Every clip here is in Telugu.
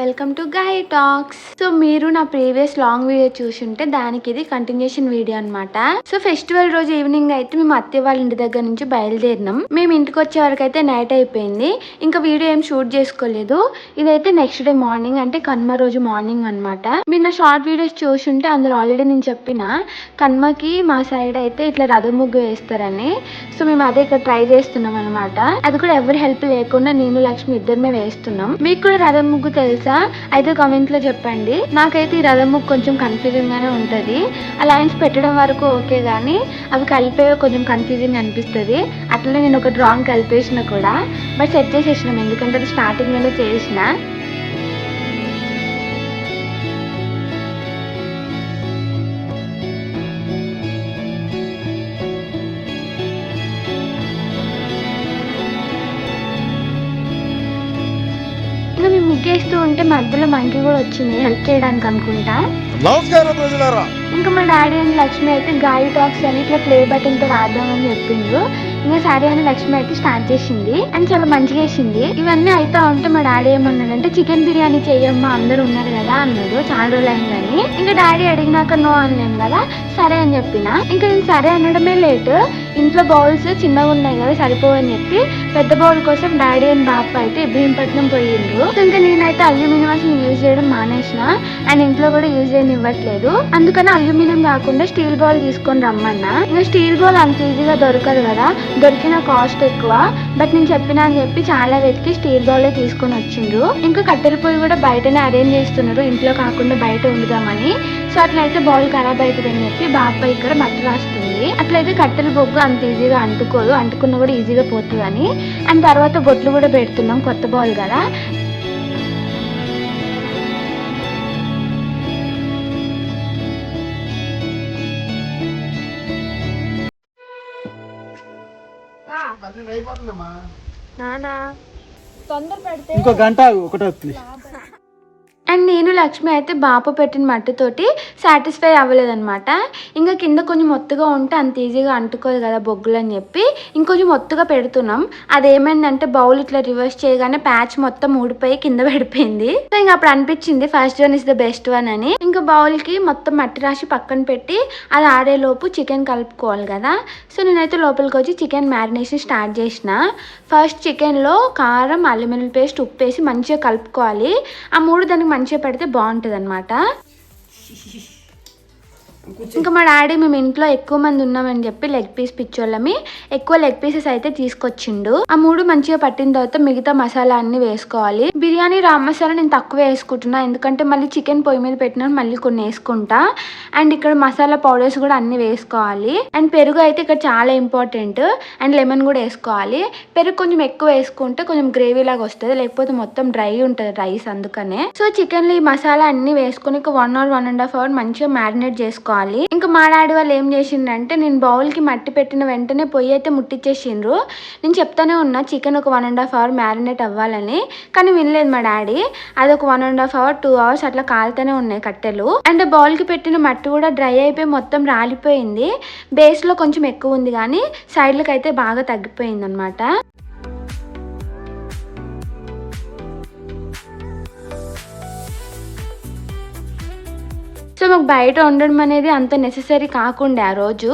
Welcome to guy talks. So మీరు నా ప్రీవియస్ లాంగ్ వీడియో చూసుంటే దానికి ఇది కంటిన్యూషన్ వీడియో అనమాట. సో ఫెస్టివల్ రోజు ఈవినింగ్ అయితే మేము అత్తయ్య వాళ్ళ ఇంటి దగ్గర నుంచి బయలుదేరినాం. మేము ఇంటికి వచ్చే వరకు అయితే నైట్ అయిపోయింది. ఇంకా వీడియో ఏం షూట్ చేసుకోలేదు. ఇదైతే నెక్స్ట్ డే మార్నింగ్, అంటే కన్మ రోజు మార్నింగ్ అనమాట. మీరు నా షార్ట్ వీడియోస్ చూసుంటే అందులో ఆల్రెడీ నేను చెప్పిన కన్మకి మా సైడ్ అయితే ఇట్లా రథం ముగ్గు వేస్తారని. సో మేము అదే ఇక్కడ ట్రై చేస్తున్నాం అనమాట. అది కూడా ఎవరి హెల్ప్ లేకుండా నేను లక్ష్మి ఇద్దరమే వేస్తున్నాం. మీకు కూడా రథం ముగ్గు తెలుసా అయితే కామెంట్ లో చెప్పండి. నాకైతే ఈ రథం ముగ్గు కొంచెం కన్ఫ్యూజింగ్ గానే ఉంటది. ఆ లైన్స్ పెట్టడం వరకు ఓకే గానీ అవి కలిపే కొంచెం కన్ఫ్యూజింగ్ అనిపిస్తుంది. అట్లనే నేను ఒక డ్రాయింగ్ కలిపేసిన కూడా, బట్ సెట్ చేసేసినాం ఎందుకంటే అది స్టార్టింగ్ లోనే చేసిన. ఇంకా మేము ముగ్గేస్తూ ఉంటే మధ్యలో మంకి కూడా వచ్చింది హెల్ప్ చేయడానికి అనుకుంటా. ఇంకా మా డాడీ అని లక్ష్మి అయితే గాయి టాక్స్ అని ఇట్లా ప్లే బటన్ తో రాద్దామని చెప్పిండ్రు. ఇంకా సరే అని లక్ష్మి అయితే స్టార్ట్ చేసింది అండ్ చాలా మంచిగా వేసింది. ఇవన్నీ అయితే ఉంటే మా డాడీ ఏమన్నాడంటే చికెన్ బిర్యానీ చెయ్యమ్మా అందరు ఉన్నారు కదా అన్నాడు, చాలా రోజులు అయిందని. ఇంకా డాడీ అడిగినాక నో అనలేం కదా, సరే అని చెప్పిన. ఇంకా నేను సరే అనడమే లేట్. ఇంట్లో బౌల్స్ చిన్నగా ఉన్నాయి కదా సరిపోవని చెప్పి పెద్ద బౌల్ కోసం డాడీ అండ్ బాప అయితే ఇబ్రహీంపట్నం పోయిండ్రు. ఇంకా నేనైతే అల్యూమినియం అసలు యూజ్ చేయడం మానేసిన అండ్ ఇంట్లో కూడా యూజ్ చేయనివ్వట్లేదు. అందుకని అల్యూమినియం కాకుండా స్టీల్ బౌల్ తీసుకొని రమ్మన్నా. ఇంకా స్టీల్ బౌల్ అంత ఈజీగా దొరకదు కదా, దొరికిన కాస్ట్ ఎక్కువ. బట్ నేను చెప్పినా అని చెప్పి చాలా వెతికి స్టీల్ బౌలే తీసుకొని వచ్చిండ్రు. ఇంకా కట్టెల పొయ్యి కూడా బయటనే అరేంజ్ చేస్తున్నారు, ఇంట్లో కాకుండా బయట ఉండుదామని. సో అట్లయితే బౌల్ ఖరాబ్ అవుతుంది అని చెప్పి బాప ఇక్కడ మట్టి రాస్తుంది. అట్లయితే కట్టెల బొగ్గు అంత ఈజీగా అంటుకోదు, అంటుకున్న కూడా ఈజీగా పోతుంది అని. అండ్ తర్వాత బొట్లు కూడా పెడుతున్నాం, కొత్త బౌల్ కదా. ఇంకో గంట ఒకటి. అండ్ నేను లక్ష్మి అయితే బాప పెట్టిన మట్టితోటి సాటిస్ఫై అవ్వలేదన్నమాట. ఇంకా కింద కొంచెం ఒత్తుగా ఉంటే అంత ఈజీగా అంటుకోదు కదా బొగ్గులు అని చెప్పి ఇంకొంచెం ఒత్తుగా పెడుతున్నాం. అదేమైందంటే బౌల్ ఇట్లా రివర్స్ చేయగానే ప్యాచ్ మొత్తం ఊడిపోయి కింద పడిపోయింది. సో ఇంకా అప్పుడు అనిపించింది first one is the best one అని. ఇంకా బౌల్ కి మొత్తం మట్టి రాసి పక్కన పెట్టి అది ఆడేలోపు చికెన్ కలుపుకోవాలి కదా. సో నేనైతే లోపలికి వచ్చి చికెన్ మ్యారినేషన్ స్టార్ట్ చేసిన. ఫస్ట్ చికెన్ లో కారం, అల్లం వెల్లుల్లి పేస్ట్, ఉప్పు వేసి మంచిగా కలుపుకోవాలి. ఆ మూడు దానికి మంచిగా పెడితే బాగుంటుంది అనమాట. ఇంకా మా డాడీ మేము ఇంట్లో ఎక్కువ మంది ఉన్నామని చెప్పి లెగ్ పీస్ పిచ్చోళ్ళమి ఎక్కువ లెగ్ పీసెస్ అయితే తీసుకొచ్చిండు. ఆ మూడు మంచిగా పట్టిన తర్వాత మిగతా మసాలా అన్ని వేసుకోవాలి. బిర్యానీ రామ్ మసాలా నేను తక్కువ వేసుకుంటున్నా ఎందుకంటే మళ్ళీ చికెన్ పొయ్యి మీద పెట్టినా మళ్ళీ కొన్ని వేసుకుంటా. అండ్ ఇక్కడ మసాలా పౌడర్స్ కూడా అన్ని వేసుకోవాలి. అండ్ పెరుగు అయితే ఇక్కడ చాలా ఇంపార్టెంట్. అండ్ లెమన్ కూడా వేసుకోవాలి. పెరుగు కొంచెం ఎక్కువ వేసుకుంటే కొంచెం గ్రేవీ లాగా వస్తుంది, లేకపోతే మొత్తం డ్రై ఉంటుంది రైస్, అందుకనే. సో చికెన్ లో ఈ మసాలా అన్ని వేసుకుని 1 or 1.5 hours మంచిగా మ్యారినేట్ చేసుకోవాలి. ఇంకా మా డాడీ వాళ్ళు ఏం చేసిండ్రంటే నేను బౌల్ కి మట్టి పెట్టిన వెంటనే పొయ్యి అయితే ముట్టించేసిండ్రు. నేను చెప్తానే ఉన్నా చికెన్ ఒక 1.5 hours మ్యారినేట్ అవ్వాలని, కానీ వినలేదు మా డాడీ. అది ఒక 1.5 hours 2 hours అట్లా కాలుతూనే ఉన్నాయి కట్టెలు. అండ్ బౌల్ కి పెట్టిన మట్టి కూడా డ్రై అయిపోయి మొత్తం రాలిపోయింది. బేస్ లో కొంచెం ఎక్కువ ఉంది కానీ సైడ్లకు అయితే బాగా తగ్గిపోయింది అనమాట. సో మాకు బయట వండడం అనేది అంత నెససరీ కాకుండా ఆ రోజు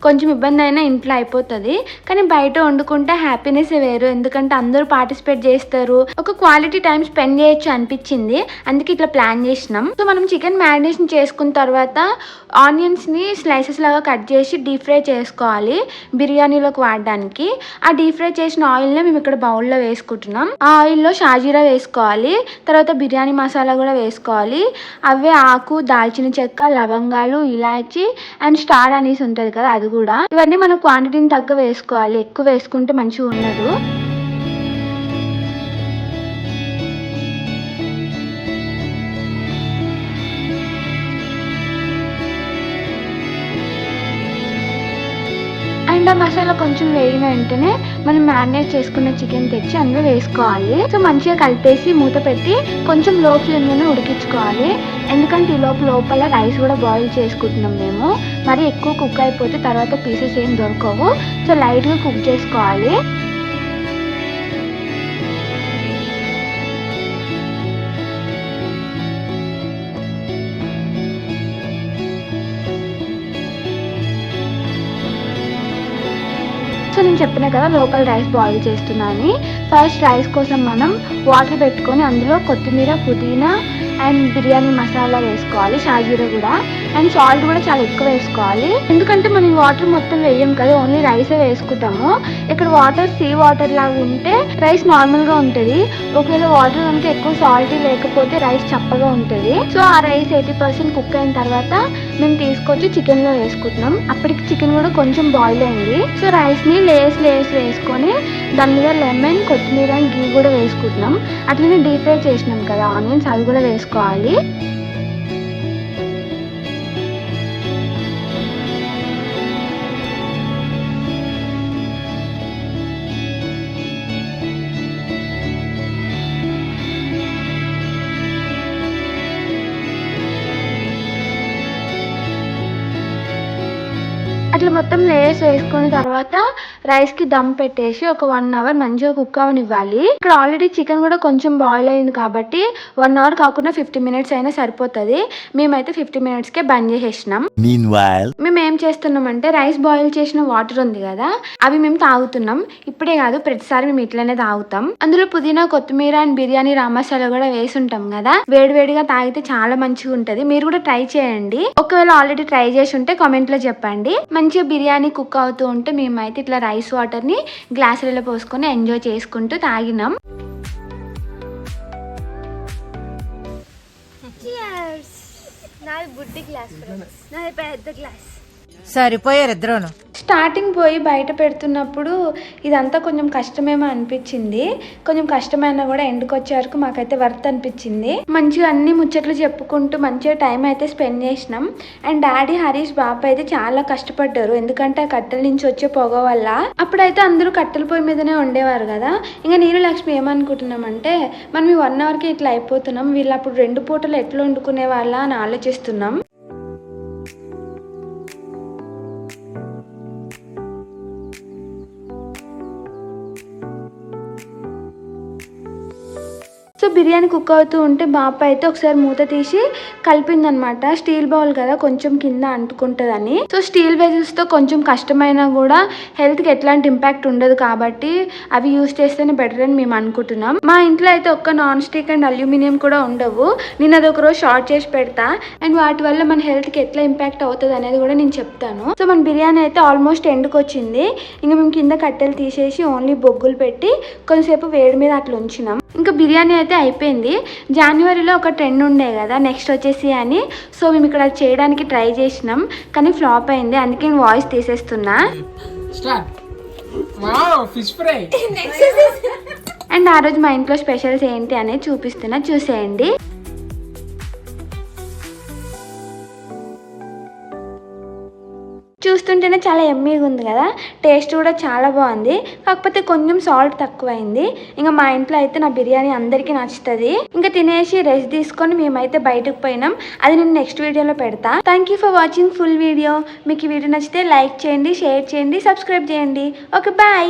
కొంచెం ఇబ్బంది అయినా ఇంట్లో అయిపోతుంది, కానీ బయట వండుకుంటే హ్యాపీనెస్ వేరు. ఎందుకంటే అందరూ పార్టిసిపేట్ చేస్తారు, ఒక క్వాలిటీ టైం స్పెండ్ చేయొచ్చు అనిపించింది, అందుకే ఇట్లా ప్లాన్ చేసినాం. సో మనం చికెన్ మ్యారినేషన్ చేసుకున్న తర్వాత ఆనియన్స్ ని స్లైసెస్ లాగా కట్ చేసి డీప్ ఫ్రై చేసుకోవాలి బిర్యానీలోకి వాడడానికి. ఆ డీప్ ఫ్రై చేసిన ఆయిల్ ని మేము ఇక్కడ బౌల్లో వేసుకుంటున్నాం. ఆ ఆయిల్లో షాజీరా వేసుకోవాలి, తర్వాత బిర్యానీ మసాలా కూడా వేసుకోవాలి. అవే ఆకు, దాల్చిన చెక్క, లవంగాలు, ఇలాచి అండ్ స్టార్ అనీస్ ఉంటది కదా అది కూడా. ఇవన్నీ మనం క్వాంటిటీని తగ్గ వేసుకోవాలి, ఎక్కువ వేసుకుంటే మంచిగా ఉండదు. అండ్ ఆ మసాలా కొంచెం వేగిన వెంటనే మనం మ్యారినేట్ చేసుకున్న చికెన్ తెచ్చి అందులో వేసుకోవాలి. సో మంచిగా కలిపేసి మూత పెట్టి కొంచెం లో ఫ్లేమ్ లోనే ఉడికించుకోవాలి. ఎందుకంటే ఈ లోపల రైస్ కూడా బాయిల్ చేసుకుంటున్నాం మేము. మరి ఎక్కువ కుక్ అయిపోతే తర్వాత పీసెస్ ఏం దొరకవు. సో లైట్ గా కుక్ చేసుకోవాలి. చెప్పిన కదా లోపల రైస్ బాయిల్ చేస్తున్నా అని. ఫస్ట్ రైస్ కోసం మనం వాటర్ పెట్టుకొని అందులో కొత్తిమీర, పుదీనా అండ్ బిర్యానీ మసాలా వేసుకోవాలి, షాజీరా కూడా, అండ్ సాల్ట్ కూడా చాలా ఎక్కువ వేసుకోవాలి. ఎందుకంటే మనం వాటర్ మొత్తం వేయం కదా, ఓన్లీ రైసే వేసుకుంటాము. ఇక్కడ వాటర్ సీ వాటర్ లాగా ఉంటే రైస్ నార్మల్ గా ఉంటుంది. ఒకవేళ వాటర్ కనుక ఎక్కువ సాల్ట్ లేకపోతే రైస్ చప్పగా ఉంటుంది. సో ఆ రైస్ 80% కుక్ అయిన తర్వాత మేము తీసుకొచ్చి చికెన్ లో వేసుకుంటున్నాం. అప్పటికి చికెన్ కూడా కొంచెం బాయిల్ అయింది. సో రైస్ ని లేయర్స్ వేసుకొని దాని మీద లెమన్, కొత్తిమీర, గీ కూడా వేసుకుంటున్నాం. అట్లనే డీప్ ఫ్రై చేసినాం కదా ఆనియన్స్, అవి కూడా వేసుకోవాలి. అట్లా మొత్తం లేయర్స్ వేసుకున్న తర్వాత రైస్ కి దమ్ పెట్టేసి ఒక 1 అవర్ మంచిగా కుక్ అవనివ్వాలి. ఇక్కడ ఆల్రెడీ చికెన్ కూడా కొంచెం బాయిల్ అయింది కాబట్టి 1 అవర్ కాకుండా 50 మినిట్స్ అయినా సరిపోతుంది. మేమైతే 50 మినిట్స్ కే బంద్ చేసేసినాం. మేము ఏం చేస్తున్నామంటే రైస్ బాయిల్ చేసిన వాటర్ ఉంది కదా, అవి మేము తాగుతున్నాం. ఇప్పుడే కాదు, ప్రతిసారి మేము ఇట్లనే తాగుతాం. అందులో పుదీనా, కొత్తిమీర అండ్ బిర్యానీ రా మసాలా కూడా వేసి ఉంటాం కదా, వేడివేడిగా తాగితే చాలా మంచిగా ఉంటది. మీరు కూడా ట్రై చేయండి. ఒకవేళ ఆల్రెడీ ట్రై చేసి ఉంటే కామెంట్ లో చెప్పండి. మంచిగా బిర్యానీ కుక్ అవుతూ ఉంటే మేమైతే ఇట్లా రైస్ వాటర్ ని గ్లాసులలో పోసుకొని ఎంజాయ్ చేసుకుంటూ తాగినాం. సరిపోయారు ఇద్దరును. స్టార్టింగ్ పోయి బయట పెడుతున్నప్పుడు ఇదంతా కొంచెం కష్టమేమో అనిపించింది. కొంచెం కష్టమైనా కూడా ఎండుకు వచ్చే వరకు మాకైతే వర్త్ అనిపించింది. మంచిగా అన్ని ముచ్చట్లు చెప్పుకుంటూ మంచిగా టైం అయితే స్పెండ్ చేసినాం. అండ్ డాడీ, హరీష్, బాబు అయితే చాలా కష్టపడ్డారు. ఎందుకంటే ఆ కట్టెల నుంచి వచ్చే పొగ వల్ల. అప్పుడైతే అందరూ కట్టెల పొయ్యి మీదనే ఉండేవారు కదా. ఇంకా నేను, లక్ష్మి ఏమనుకుంటున్నామంటే మనం ఈ 1 అవర్కి ఇట్లా అయిపోతున్నాం, వీళ్ళు అప్పుడు 2 పూటలు ఎట్లా వండుకునే వాళ్ళ అని ఆలోచిస్తున్నాం. సో బిర్యానీ కుక్ అవుతూ ఉంటే బాప అయితే ఒకసారి మూత తీసి కలిపిందనమాట. స్టీల్ బౌల్ కదా, కొంచెం కింద అంటుకుంటుందని. సో స్టీల్ వెజల్స్ తో కొంచెం కష్టమైనా కూడా హెల్త్ కి ఎట్లాంటి ఇంపాక్ట్ ఉండదు కాబట్టి అవి యూజ్ చేస్తేనే బెటర్ అని మేము అనుకుంటున్నాం. మా ఇంట్లో అయితే ఒక్క నాన్ స్టిక్ అండ్ అల్యూమినియం కూడా ఉండవు. నేను అది ఒక రోజు షార్ట్ చేసి పెడతా, అండ్ వాటి వల్ల మన హెల్త్ కి ఎట్లా ఇంపాక్ట్ అవుతుంది అనేది కూడా నేను చెప్తాను. సో మన బిర్యానీ అయితే ఆల్మోస్ట్ ఎండుకు వచ్చింది. ఇంకా మేము కింద కట్టెలు తీసేసి ఓన్లీ బొగ్గులు పెట్టి కొంతసేపు వేడి మీద అట్లా ఉంచినాం. ఇంకా బిర్యానీ అయితే అయిపోయింది. జనవరిలో ఒక ట్రెండ్ ఉండే కదా నెక్స్ట్ వచ్చేసి అని. సో మేము ఇక్కడ చేయడానికి ట్రై చేసినాం, కానీ ఫ్లాప్ అయింది. అందుకే నేను వాయిస్ తీసేస్తున్నా. అండ్ ఆ రోజు మా ఇంట్లో స్పెషల్స్ ఏంటి అనేది చూపిస్తున్నా, చూసేయండి. చూస్తుంటేనే చాలా ఎమ్మీగా ఉంది కదా, టేస్ట్ కూడా చాలా బాగుంది. కాకపోతే కొంచెం సాల్ట్ తక్కువైంది. ఇంకా మా ఇంట్లో అయితే నా బిర్యానీ అందరికీ నచ్చుతుంది. ఇంకా తినేసి రెస్ట్ తీసుకొని మేమైతే బయటకు పోయినాం. అది నేను నెక్స్ట్ వీడియోలో పెడతా. Thank you for watching full video. మీకు ఈ వీడియో నచ్చితే లైక్ చేయండి, షేర్ చేయండి, సబ్స్క్రైబ్ చేయండి. Okay, bye.